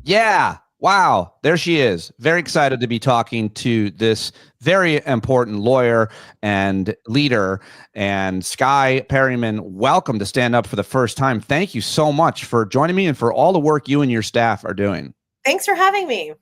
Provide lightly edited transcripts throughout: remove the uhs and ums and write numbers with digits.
Yeah. Wow. There she is. Very excited to be talking to this very important lawyer and leader. And Skye Perryman, welcome to Stand Up for the first time. Thank you so much for joining me and for all the work you and your staff are doing. Thanks for having me.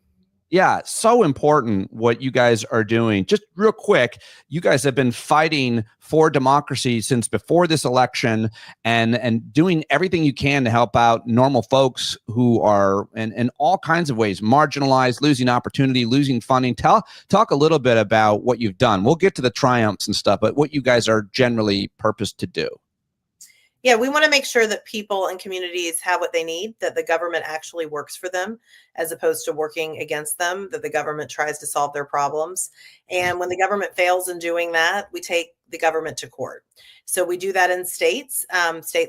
Yeah, so important what you guys are doing. Just real quick, you guys have been fighting for democracy since before this election and doing everything you can to help out normal folks who are in all kinds of ways marginalized, losing opportunity, losing funding. Talk a little bit about what you've done. We'll get to the triumphs and stuff, but what you guys are generally purposed to do. Yeah, we want to make sure that people and communities have what they need, that the government actually works for them as opposed to working against them, that the government tries to solve their problems. And when the government fails in doing that, we take the government to court. So we do that in states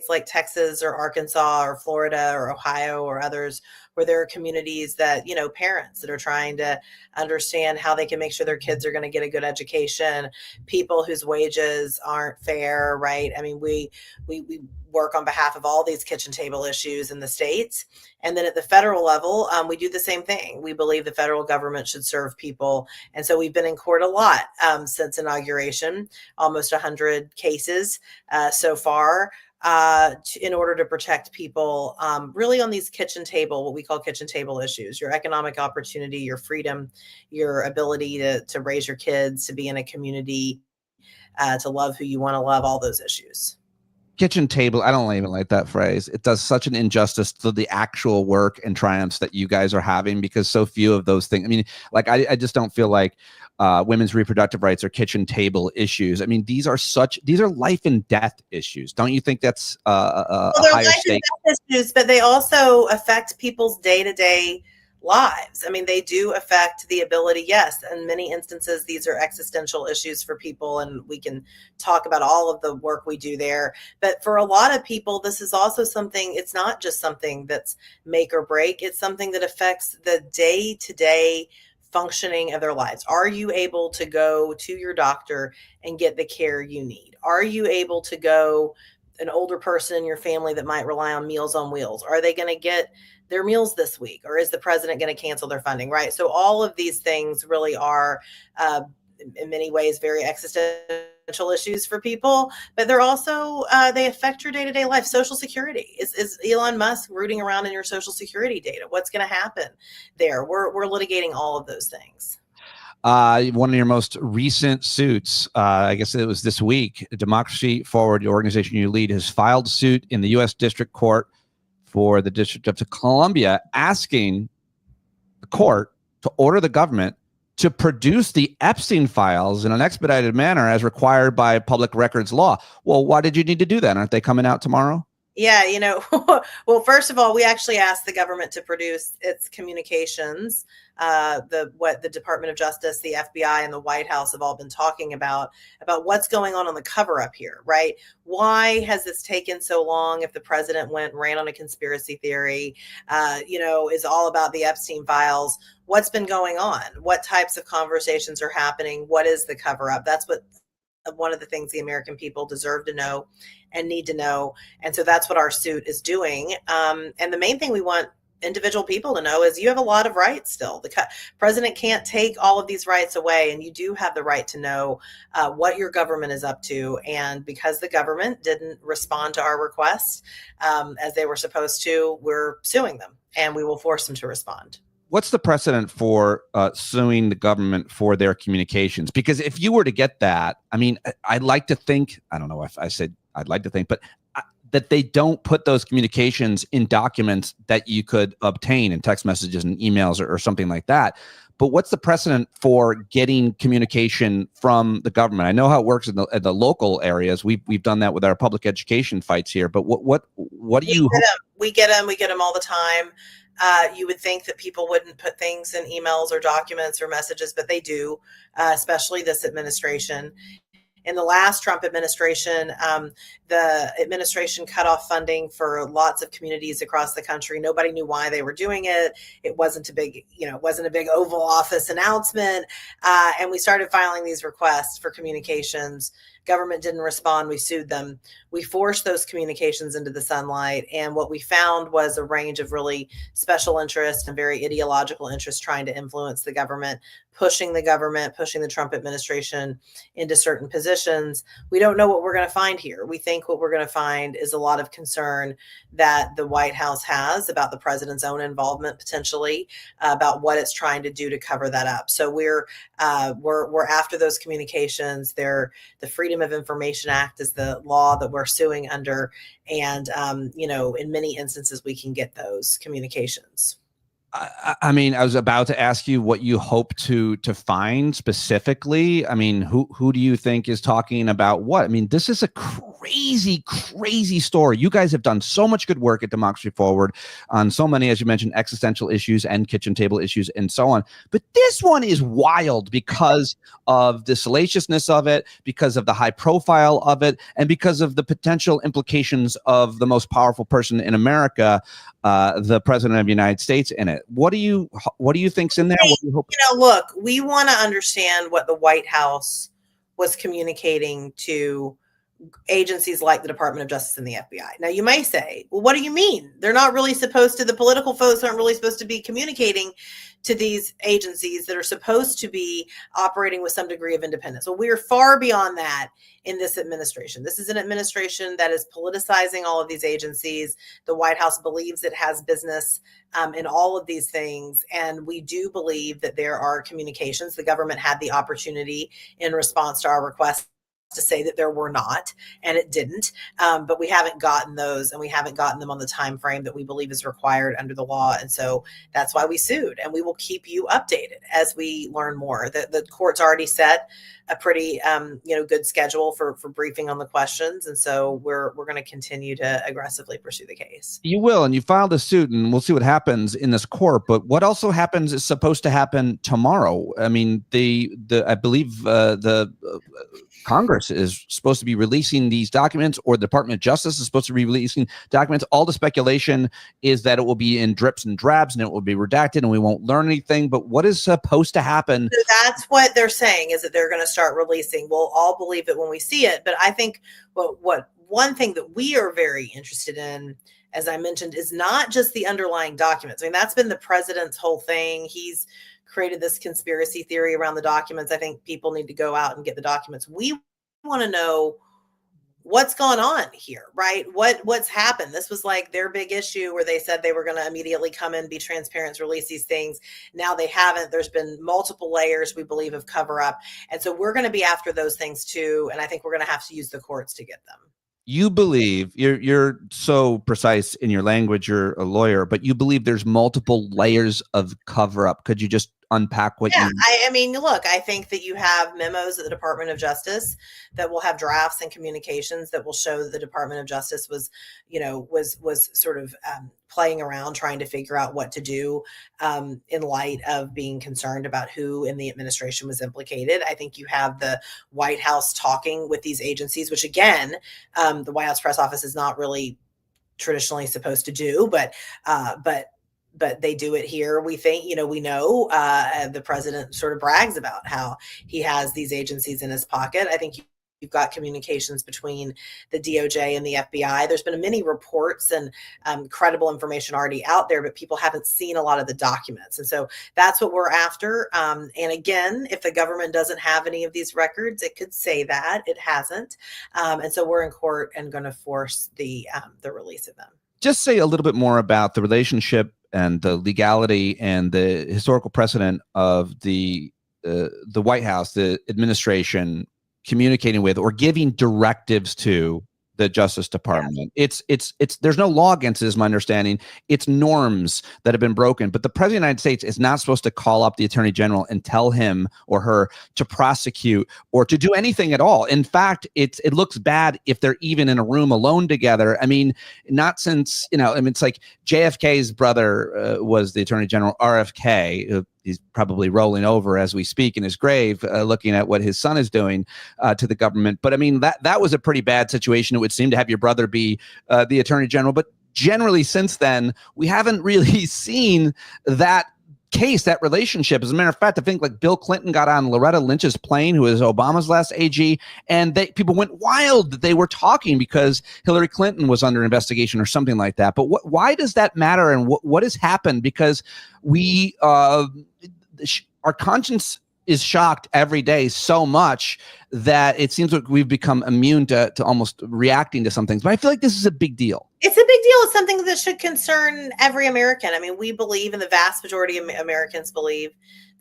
like Texas or Arkansas or Florida or Ohio or others, where there are communities that, parents that are trying to understand how they can make sure their kids are going to get a good education, people whose wages aren't fair, right? I mean, we work on behalf of all these kitchen table issues in the states. And then at the federal level, we do the same thing. We believe the federal government should serve people. And so we've been in court a lot since inauguration, almost 100 cases so far. In order to protect people really on these what we call kitchen table issues, your economic opportunity, your freedom, your ability to raise your kids, to be in a community, to love who you want to love, all those issues. Kitchen table, I don't even like that phrase. It does such an injustice to the actual work and triumphs that you guys are having, because so few of those things, I mean, like I just don't feel like women's reproductive rights are kitchen table issues. I mean, these are life and death issues. Don't you think that's a higher stake? Issues, but they also affect people's day-to-day lives. I mean, they do affect the ability. Yes, in many instances, these are existential issues for people, and we can talk about all of the work we do there. But for a lot of people, this is also something, it's not just something that's make or break. It's something that affects the day-to-day functioning of their lives. Are you able to go to your doctor and get the care you need? Are you able to go, an older person in your family that might rely on Meals on Wheels, are they going to get their meals this week? Or is the president going to cancel their funding, right? So all of these things really are, in many ways, very existential issues for people, but they're also, they affect your day-to-day life. Social Security. Is Elon Musk rooting around in your Social Security data? What's going to happen there? We're litigating all of those things. One of your most recent suits, I guess it was this week, Democracy Forward, the organization you lead, has filed suit in the U.S. District Court for the District of Columbia, asking the court to order the government to produce the Epstein files in an expedited manner as required by public records law. Well, why did you need to do that? Aren't they coming out tomorrow? Yeah, well, first of all, we actually asked the government to produce its communications, what the Department of Justice, the FBI, and the White House have all been talking about what's going on the cover up here, right? Why has this taken so long? If the president ran on a conspiracy theory, is all about the Epstein files. What's been going on? What types of conversations are happening? What is the cover up? That's one of the things the American people deserve to know and need to know. And so that's what our suit is doing. And the main thing we want individual people to know is you have a lot of rights still. The president can't take all of these rights away, and you do have the right to know what your government is up to. And because the government didn't respond to our request as they were supposed to, we're suing them, and we will force them to respond. What's the precedent for suing the government for their communications? Because if you were to get that, I mean, I'd like to think, I don't know if I said I'd like to think, but that they don't put those communications in documents that you could obtain in text messages and emails or something like that. But what's the precedent for getting communication from the government? I know how it works in the local areas. We've done that with our public education fights here. But what do you? We get them all the time. You would think that people wouldn't put things in emails or documents or messages, but they do, especially this administration. In the last Trump administration, the administration cut off funding for lots of communities across the country. Nobody knew why they were doing it. It wasn't a big Oval Office announcement. And we started filing these requests for communications Government didn't respond. We sued them. We forced those communications into the sunlight. And what we found was a range of really special interests and very ideological interests trying to influence the government, pushing the Trump administration into certain positions. We don't know what we're going to find here. We think what we're going to find is a lot of concern that the White House has about the president's own involvement potentially, about what it's trying to do to cover that up. So we're after those communications. The Freedom of Information Act is the law that we're suing under, and in many instances we can get those communications. I mean, I was about to ask you what you hope to find specifically. I mean, who do you think is talking about what? I mean, this is a crazy story. You guys have done so much good work at Democracy Forward on so many, as you mentioned, existential issues and kitchen table issues and so on. But this one is wild because of the salaciousness of it, because of the high profile of it, and because of the potential implications of the most powerful person in America, the president of the United States, in it. What do you think's in there? What do you hope? Look, we want to understand what the White House was communicating to agencies like the Department of Justice and the FBI. Now, you may say, well, what do you mean? They're not really supposed to, the political folks aren't really supposed to be communicating to these agencies that are supposed to be operating with some degree of independence. Well, we're far beyond that in this administration. This is an administration that is politicizing all of these agencies. The White House believes it has business in all of these things. And we do believe that there are communications. The government had the opportunity in response to our request to say that there were not, and it didn't. But we haven't gotten those, and we haven't gotten them on the time frame that we believe is required under the law. And so that's why we sued, and we will keep you updated as we learn more. The court's already set a pretty good schedule for briefing on the questions, and so we're going to continue to aggressively pursue the case. You will, and you filed a suit, and we'll see what happens in this court. But what also happens is supposed to happen tomorrow. I mean, I believe the Congress is supposed to be releasing these documents, or the Department of Justice is supposed to be releasing documents. All the speculation is that it will be in drips and drabs and it will be redacted and we won't learn anything. But what is supposed to happen? So that's what they're saying, is that they're going to start releasing. We'll all believe it when we see it. But I think what one thing that we are very interested in, as I mentioned, is not just the underlying documents. I mean, that's been the president's whole thing. He's created this conspiracy theory around the documents. I think people need to go out and get the documents. We want to know what's gone on here, right? What's happened? This was like their big issue where they said they were going to immediately come in, be transparent, release these things. Now they haven't. There's been multiple layers, we believe, of cover up. And so we're going to be after those things too. And I think we're going to have to use the courts to get them. You believe, you're so precise in your language, you're a lawyer, but you believe there's multiple layers of cover up. Could you just unpack what you I mean, look, I think that you have memos at the Department of Justice that will have drafts and communications that will show that the Department of Justice was sort of playing around trying to figure out what to do in light of being concerned about who in the administration was implicated. I think you have the White House talking with these agencies, which again, the White House press office is not really traditionally supposed to do, but they do it here. We think, we know the president sort of brags about how he has these agencies in his pocket. I think you've got communications between the DOJ and the FBI. There's been many reports and credible information already out there, but people haven't seen a lot of the documents. And so that's what we're after. And again, if the government doesn't have any of these records, it could say that it hasn't. And so we're in court and going to force the release of them. Just say a little bit more about the relationship and the legality and the historical precedent of the White House, the administration communicating with or giving directives to the Justice Department. Yeah. It's there's no law against it, is my understanding. It's norms that have been broken. But the President of the United States is not supposed to call up the Attorney General and tell him or her to prosecute or to do anything at all. In fact, it looks bad if they're even in a room alone together. I mean, not since, it's like JFK's brother was the Attorney General, RFK. He's probably rolling over as we speak in his grave, looking at what his son is doing to the government. But I mean, that was a pretty bad situation. It would seem to have your brother be the Attorney General. But generally since then, we haven't really seen that case, that relationship. As a matter of fact, I think like Bill Clinton got on Loretta Lynch's plane, who is Obama's last AG, and people went wild that they were talking because Hillary Clinton was under investigation or something like that. But why does that matter, and what has happened? Because we our conscience is shocked every day so much that it seems like we've become immune to almost reacting to some things. But I feel like this is a big deal. It's a big deal. It's something that should concern every American. I mean, we believe, and the vast majority of Americans believe,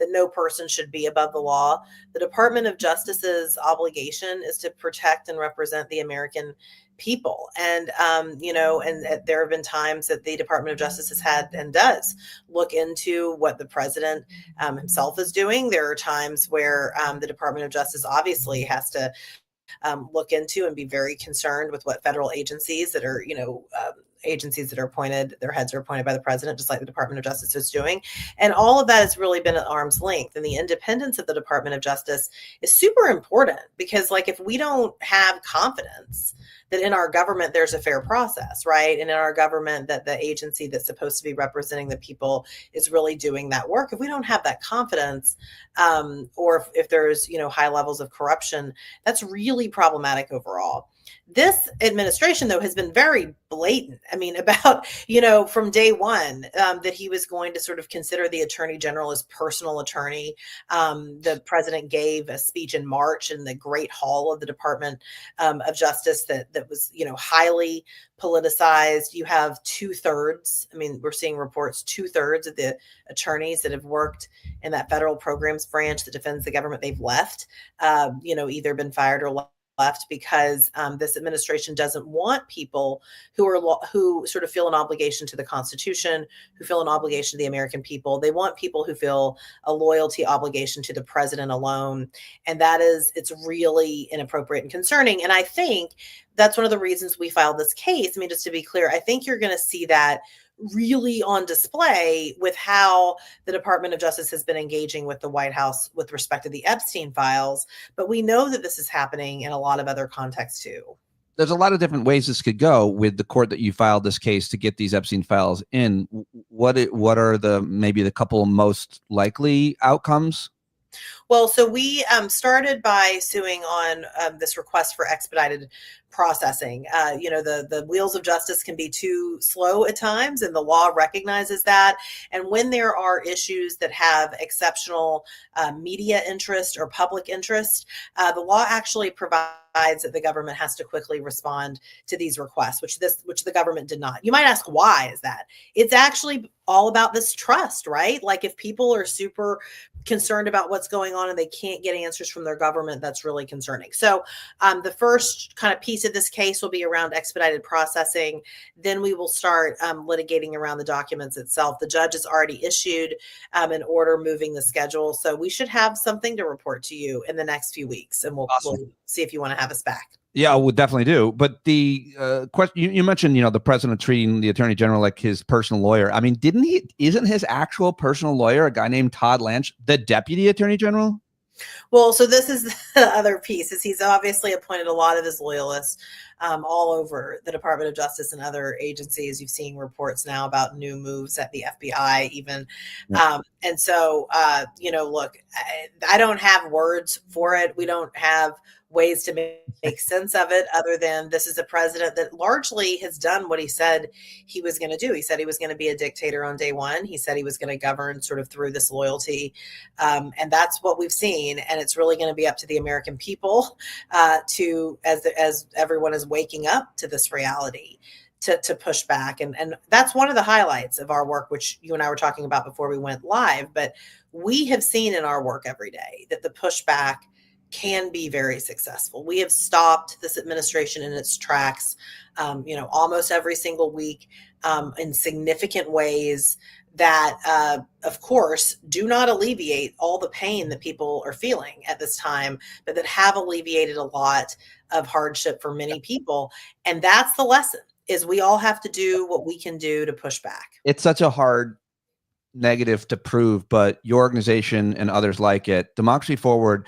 that no person should be above the law. The Department of Justice's obligation is to protect and represent the American people. And, and there have been times that the Department of Justice has had and does look into what the president himself is doing. There are times where the Department of Justice obviously has to look into and be very concerned with what federal agencies that are, agencies that are appointed, their heads are appointed by the president, just like the Department of Justice is doing. And all of that has really been at arm's length. And the independence of the Department of Justice is super important because, like, if we don't have confidence that in our government there's a fair process, right? And in our government that the agency that's supposed to be representing the people is really doing that work, if we don't have that confidence, or if there's, high levels of corruption, that's really problematic overall. This administration, though, has been very blatant. I mean, about, from day one, that he was going to sort of consider the attorney general his personal attorney. The president gave a speech in March in the Great Hall of the Department of Justice that was, highly politicized. You have 2/3. I mean, we're seeing reports 2/3 of the attorneys that have worked in that federal programs branch that defends the government, they've left, either been fired or left because this administration doesn't want people who sort of feel an obligation to the Constitution, who feel an obligation to the American people. They want people who feel a loyalty obligation to the president alone. And it's really inappropriate and concerning. And I think that's one of the reasons we filed this case. I mean, just to be clear, I think you're going to see that really on display with how the Department of Justice has been engaging with the White House with respect to the Epstein files. But we know that this is happening in a lot of other contexts too. There's a lot of different ways this could go with the court that you filed this case to get these Epstein files in. What are maybe the couple most likely outcomes? Well, so we started by suing on this request for expedited processing. The wheels of justice can be too slow at times, and the law recognizes that. And when there are issues that have exceptional media interest or public interest, the law actually provides that the government has to quickly respond to these requests, which the government did not. You might ask, why is that? It's actually all about this trust, right? Like, if people are super concerned about what's going on and they can't get answers from their government, that's really concerning. So the first kind of piece of this case will be around expedited processing. Then we will start litigating around the documents itself. The judge has already issued an order moving the schedule. So we should have something to report to you in the next few weeks, and we'll see if you want to have us back. Yeah, we'll definitely do. But the question you mentioned, the president treating the attorney general like his personal lawyer. I mean, isn't his actual personal lawyer a guy named Todd Lange, the deputy attorney general? Well, so this is the other piece, is he's obviously appointed a lot of his loyalists all over the Department of Justice and other agencies. You've seen reports now about new moves at the FBI even. Yeah. And so, look, I don't have words for it. We don't have ways to make sense of it other than this is a president that largely has done what he said he was going to do. He said he was going to be a dictator on day one. He said he was going to govern sort of through this loyalty. And that's what we've seen. And it's really going to be up to the American people as everyone is waking up to this reality to push back. And that's one of the highlights of our work, which you and I were talking about before we went live. But we have seen in our work every day that the pushback can be very successful. We have stopped this administration in its tracks, almost every single week in significant ways that, of course, do not alleviate all the pain that people are feeling at this time, but that have alleviated a lot of hardship for many people. And that's the lesson, is we all have to do what we can do to push back. It's such a hard negative to prove, but your organization and others like it, Democracy Forward,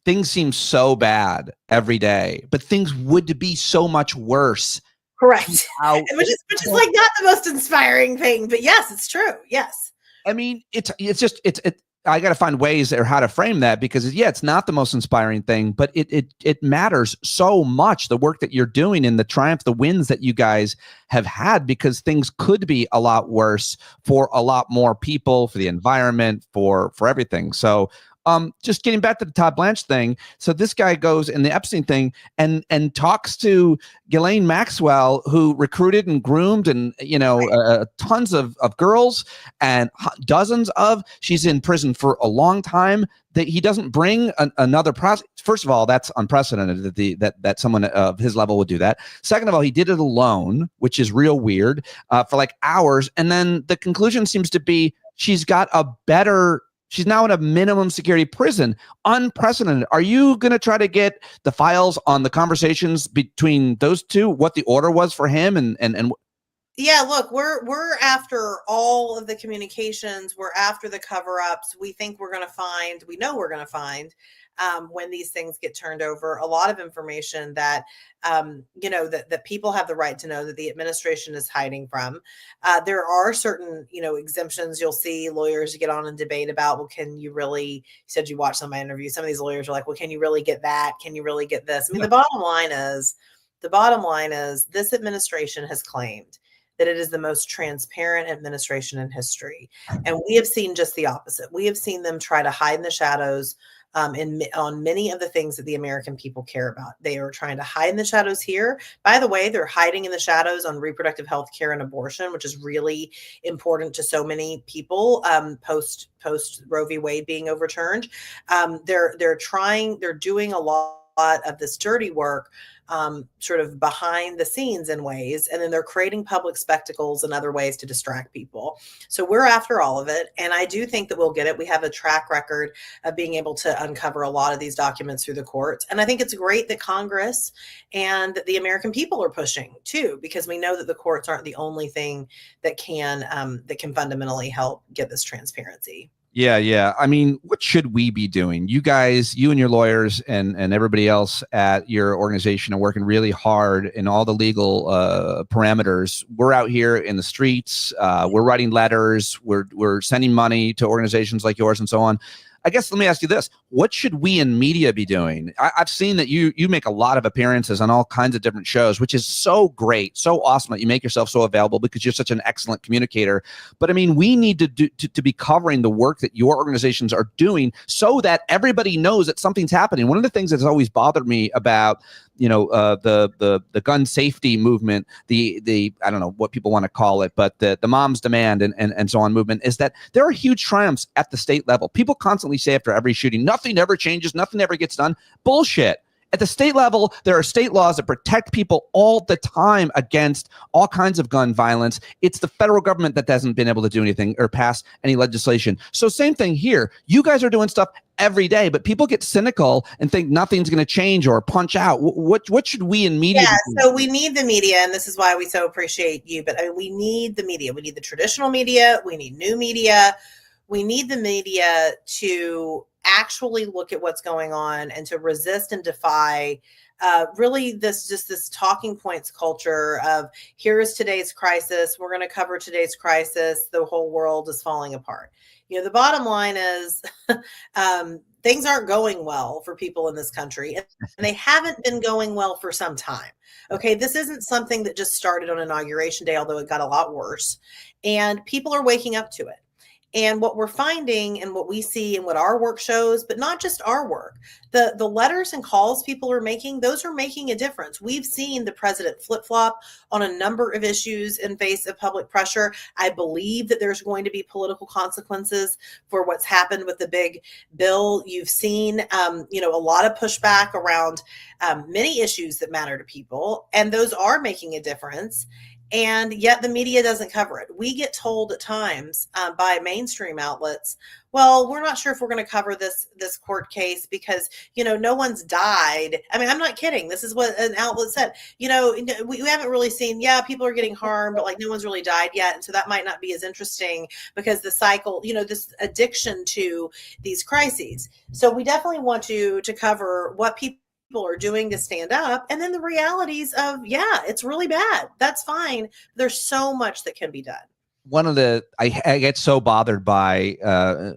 things seem so bad every day, but things would be so much worse. Correct. Which is like not the most inspiring thing, but yes, it's true. Yes. I mean, I got to find ways or how to frame that, because it's not the most inspiring thing, but it matters so much, the work that you're doing and the triumph, the wins that you guys have had, because things could be a lot worse for a lot more people, for the environment, for everything. So just getting back to the Todd Blanche thing. So this guy goes in the Epstein thing and talks to Ghislaine Maxwell, who recruited and groomed and, tons of girls and dozens of, she's in prison for a long time, that he doesn't bring another prosecutor. First of all, that's unprecedented that someone of his level would do that. Second of all, he did it alone, which is real weird, for like hours. And then the conclusion seems to be she's now in a minimum security prison. Unprecedented. Are you going to try to get the files on the conversations between those two, what the order was for him and Yeah, look, we're after all of the communications. We're after the cover-ups. We know we're going to find when these things get turned over, a lot of information that, that people have the right to know, that the administration is hiding from. There are certain, exemptions. You'll see lawyers get on and debate about, well, can you really, you said you watched some of my interviews. Some of these lawyers are like, well, can you really get that? Can you really get this? I mean, the bottom line is this administration has claimed that it is the most transparent administration in history. And we have seen just the opposite. We have seen them try to hide in the shadows on many of the things that the American people care about. They are trying to hide in the shadows here. By the way, they're hiding in the shadows on reproductive health care and abortion, which is really important to so many people post Roe v. Wade being overturned. They're doing a lot of this dirty work sort of behind the scenes in ways, and then they're creating public spectacles and other ways to distract people. So we're after all of it, and I do think that we'll get it. We have a track record of being able to uncover a lot of these documents through the courts, and I think it's great that Congress and the American people are pushing too, because we know that the courts aren't the only thing that can fundamentally help get this transparency. Yeah. I mean, what should we be doing? You guys, you and your lawyers and everybody else at your organization are working really hard in all the legal parameters. We're out here in the streets. We're writing letters. We're sending money to organizations like yours and so on. I guess let me ask you this. What should we in media be doing? I've seen that you make a lot of appearances on all kinds of different shows, which is so great, so awesome that you make yourself so available because you're such an excellent communicator. But I mean, we need to be covering the work that your organizations are doing so that everybody knows that something's happening. One of the things that's always bothered me about the gun safety movement, the I don't know what people want to call it, but the Moms Demand and so on movement, is that there are huge triumphs at the state level. People constantly say after every shooting, nothing ever changes, nothing ever gets done. Bullshit. At the state level, there are state laws that protect people all the time against all kinds of gun violence. It's the federal government that hasn't been able to do anything or pass any legislation. So same thing here. You guys are doing stuff every day, but people get cynical and think nothing's going to change or punch out. What should we in media? Yeah, so we need the media, and this is why we so appreciate you. But I mean, we need the media. We need the traditional media. We need new media. We need the media to actually look at what's going on and to resist and defy really this talking points culture of here is today's crisis. We're going to cover today's crisis. The whole world is falling apart. The bottom line is things aren't going well for people in this country, and they haven't been going well for some time. Okay, this isn't something that just started on Inauguration Day, although it got a lot worse, and people are waking up to it. And what we're finding and what we see and what our work shows, but not just our work, the letters and calls people are making, those are making a difference. We've seen the president flip-flop on a number of issues in face of public pressure. I believe that there's going to be political consequences for what's happened with the big bill. You've seen, a lot of pushback around many issues that matter to people, and those are making a difference. And yet the media doesn't cover it. We get told at times by mainstream outlets, well, we're not sure if we're going to cover this court case because, no one's died. I mean, I'm not kidding. This is what an outlet said. We haven't really seen, people are getting harmed, but like no one's really died yet. And so that might not be as interesting because the cycle, this addiction to these crises. So we definitely want to cover what people are doing to stand up, and then the realities of it's really bad. That's fine. There's so much that can be done. one of the I get so bothered by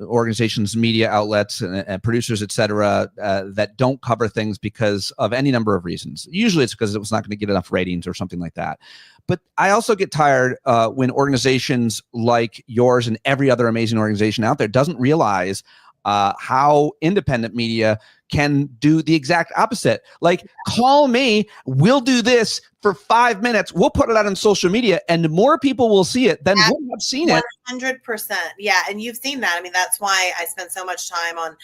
organizations, media outlets, and producers, et cetera, that don't cover things because of any number of reasons. Usually it's because it was not going to get enough ratings or something like that. But I also get tired when organizations like yours and every other amazing organization out there doesn't realize how independent media can do the exact opposite. Like, call me, we'll do this for 5 minutes. We'll put it out on social media and more people will see it than would have seen it. 100%. Yeah. And you've seen that. I mean, that's why I spend so much time on,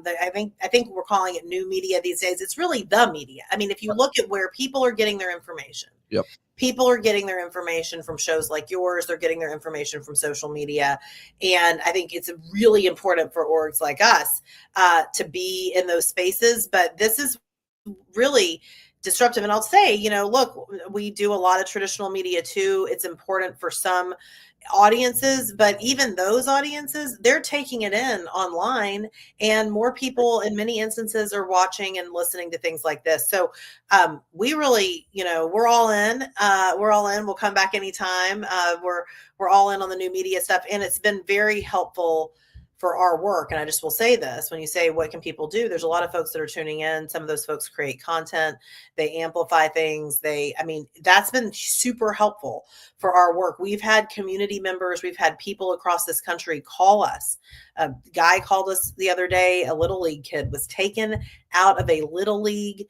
I think we're calling it new media these days. It's really the media. I mean, if you look at where people are getting their information, people are getting their information from shows like yours. They're getting their information from social media. And I think it's really important for orgs like us to be in those spaces. But this is really disruptive. And I'll say, look, we do a lot of traditional media too. It's important for some audiences, but even those audiences, they're taking it in online, and more people in many instances are watching and listening to things like this. So we really, we're all in. We'll come back anytime. We're all in on the new media stuff, and it's been very helpful for our work. And I just will say this, when you say, what can people do? There's a lot of folks that are tuning in. Some of those folks create content. They amplify things. That's been super helpful for our work. We've had community members. We've had people across this country call us. A guy called us the other day. A Little League kid was taken out of a Little League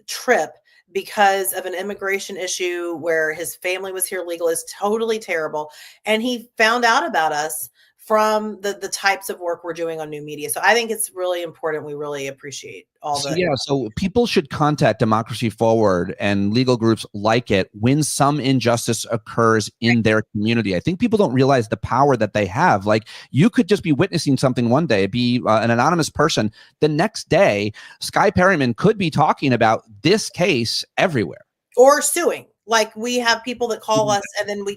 trip because of an immigration issue where his family was here legal. Is totally terrible. And he found out about us from the types of work we're doing on new media. So I think it's really important. We really appreciate all the. So people should contact Democracy Forward and legal groups like it when some injustice occurs in their community. I think people don't realize the power that they have. Like, you could just be witnessing something one day, be an anonymous person. The next day, Skye Perryman could be talking about this case everywhere. Or suing. Like, we have people that call us and then we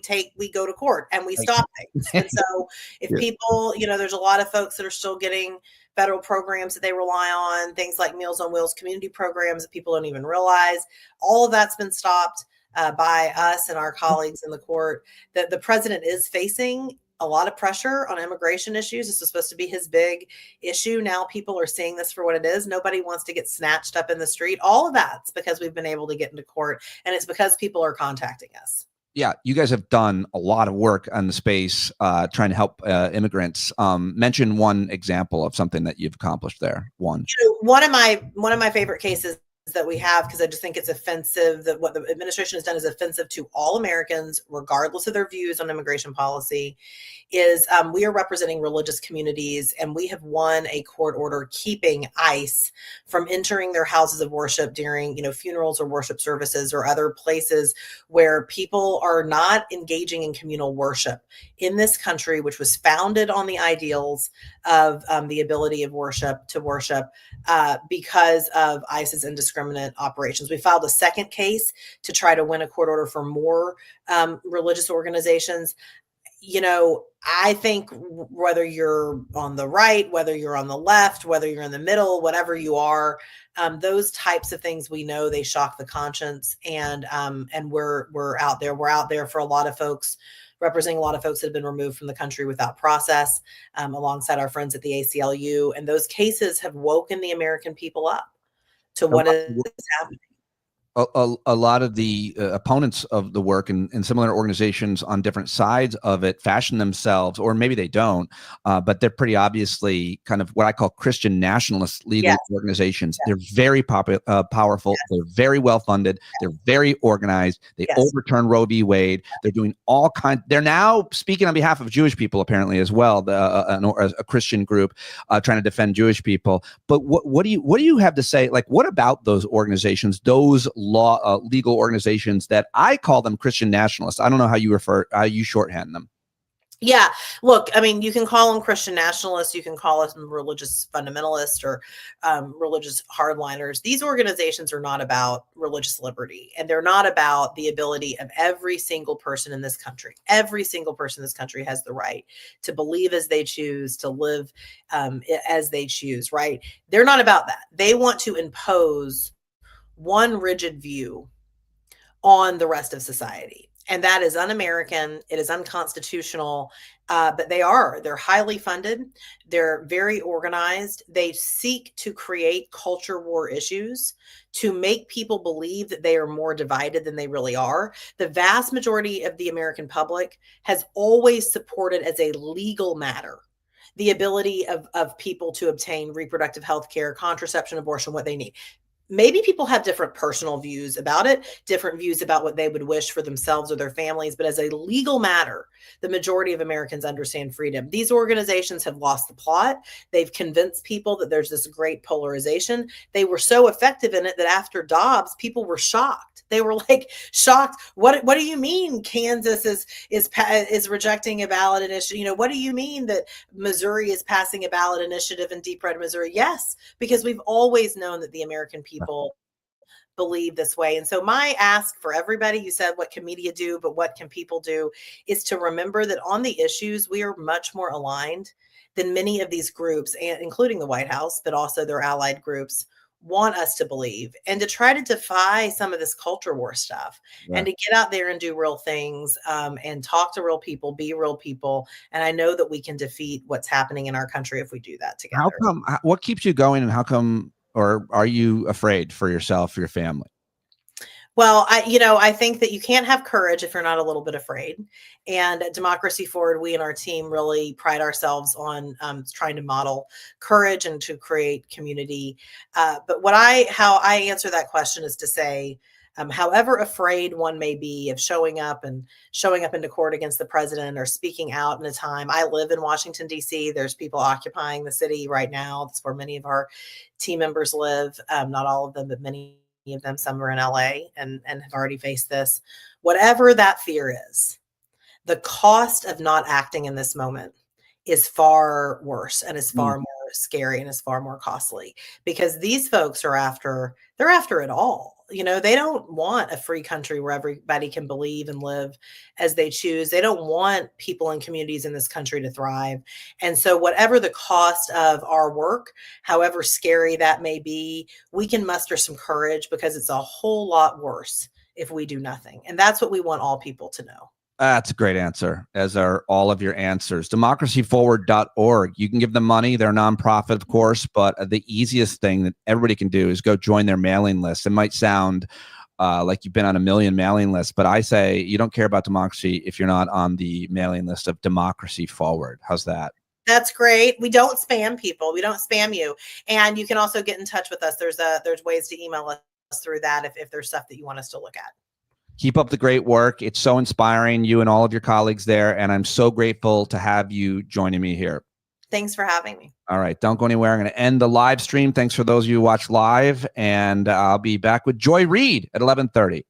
go to court and we stop things. And so if people, there's a lot of folks that are still getting federal programs that they rely on, things like Meals on Wheels community programs that people don't even realize. All of that's been stopped by us and our colleagues in the court. That the president is facing a lot of pressure on immigration issues. This was supposed to be his big issue. Now people are seeing this for what it is. Nobody wants to get snatched up in the street. All of that's because we've been able to get into court, and it's because people are contacting us. Yeah, you guys have done a lot of work on the space trying to help immigrants. Mention one example of something that you've accomplished there. One of my favorite cases that we have, because I just think it's offensive, that what the administration has done is offensive to all Americans, regardless of their views on immigration policy, is we are representing religious communities, and we have won a court order keeping ICE from entering their houses of worship during, funerals or worship services or other places where people are not engaging in communal worship in this country, which was founded on the ideals of the ability of worship to worship because of ICE's indiscriminate operations. We filed a second case to try to win a court order for more religious organizations. I think whether you're on the right, whether you're on the left, whether you're in the middle, whatever you are, those types of things, we know they shock the conscience, and we're out there. We're out there for a lot of folks, representing a lot of folks that have been removed from the country without process, alongside our friends at the ACLU. And those cases have woken the American people up to what is happening. A lot of the opponents of the work and similar organizations on different sides of it fashion themselves, or maybe they don't, but they're pretty obviously kind of what I call Christian nationalist legal organizations. They're very powerful. They're very well funded. They're very organized. They overturn Roe v. Wade. They're doing all kinds. They're now speaking on behalf of Jewish people, apparently, as well. A Christian group trying to defend Jewish people. But what do you have to say? Like, what about those organizations? Those legal organizations that I call them Christian nationalists. I don't know how you shorthand them. Yeah, look, I mean, you can call them Christian nationalists, you can call them religious fundamentalists or religious hardliners. These organizations are not about religious liberty, and they're not about the ability of every single person in this country. Every single person in this country has the right to believe as they choose, to live as they choose, right? They're not about that. They want to impose one rigid view on the rest of society. And that is un-American. It is unconstitutional. But they're highly funded. They're very organized. They seek to create culture war issues to make people believe that they are more divided than they really are. The vast majority of the American public has always supported as a legal matter the ability of people to obtain reproductive health care, contraception, abortion, what they need. Maybe people have different personal views about it, different views about what they would wish for themselves or their families. But as a legal matter, the majority of Americans understand freedom. These organizations have lost the plot. They've convinced people that there's this great polarization. They were so effective in it that after Dobbs, people were shocked. They were like shocked. What do you mean Kansas is rejecting a ballot initiative? What do you mean that Missouri is passing a ballot initiative in deep red Missouri? Yes, because we've always known that the American people believe this way. And so my ask for everybody, you said, what can media do, but what can people do, is to remember that on the issues, we are much more aligned than many of these groups, and including the White House, but also their allied groups, want us to believe, and to try to defy some of this culture war stuff, and to get out there and do real things, and talk to real people, be real people. And I know that we can defeat what's happening in our country if we do that together. What keeps you going, and how come, or are you afraid for yourself, your family? Well, I think that you can't have courage if you're not a little bit afraid. And at Democracy Forward, we and our team really pride ourselves on trying to model courage and to create community. But how I answer that question is to say, however afraid one may be of showing up into court against the president or speaking out in a time. I live in Washington, D.C. There's people occupying the city right now. That's where many of our team members live. Not all of them, but many of them. Some are in LA and have already faced this. Whatever that fear is, the cost of not acting in this moment is far worse and is far more scary and is far more costly, because these folks they're after it all. They don't want a free country where everybody can believe and live as they choose. They don't want people and communities in this country to thrive. And so whatever the cost of our work, however scary that may be, we can muster some courage, because it's a whole lot worse if we do nothing. And that's what we want all people to know. That's a great answer, as are all of your answers. Democracyforward.org. You can give them money. They're a nonprofit, of course, but the easiest thing that everybody can do is go join their mailing list. It might sound like you've been on a million mailing lists, but I say you don't care about democracy if you're not on the mailing list of Democracy Forward. How's that? That's great. We don't spam people. We don't spam you. And you can also get in touch with us. There's ways to email us through that if there's stuff that you want us to look at. Keep up the great work. It's so inspiring, you and all of your colleagues there. And I'm so grateful to have you joining me here. Thanks for having me. All right. Don't go anywhere. I'm going to end the live stream. Thanks for those of you who watch live. And I'll be back with Joy Reid at 11:30.